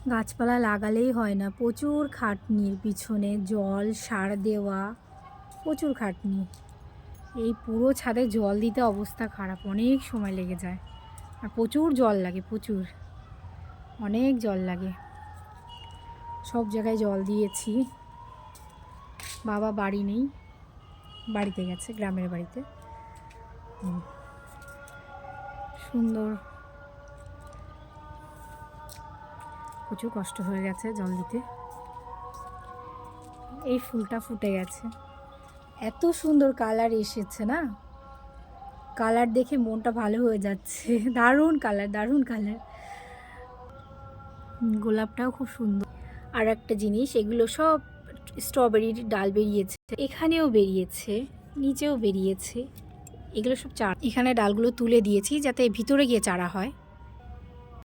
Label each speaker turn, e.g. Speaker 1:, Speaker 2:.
Speaker 1: গাছপালা লাগালেই হয় না, প্রচুর খাটনির পিছনে, জল সার দেওয়া, প্রচুর খাটনি। এই পুরো ছাদে জল দিতে অবস্থা খারাপ, অনেক সময় লেগে যায়। আর প্রচুর জল লাগে, প্রচুর, অনেক জল লাগে। সব জায়গায় জল দিয়েছি। বাবা বাড়ি নেই, বাড়িতে গেছে, গ্রামের বাড়িতে। সুন্দর, প্রচুর কষ্ট হয়ে গেছে জল দিতে। এই ফুলটা ফুটে গেছে, এত সুন্দর কালার এসেছে না, কালার দেখে মনটা ভালো হয়ে যাচ্ছে। দারুণ কালার, দারুণ কালার। গোলাপটাও খুব সুন্দর। আর একটা জিনিস, এগুলো সব স্ট্রবেরির ডাল বেরিয়েছে, এখানেও বেরিয়েছে, নিচেও বেরিয়েছে। এগুলো সব চারা, এখানে ডালগুলো তুলে দিয়েছি যাতে ভিতরে গিয়ে চারা হয়।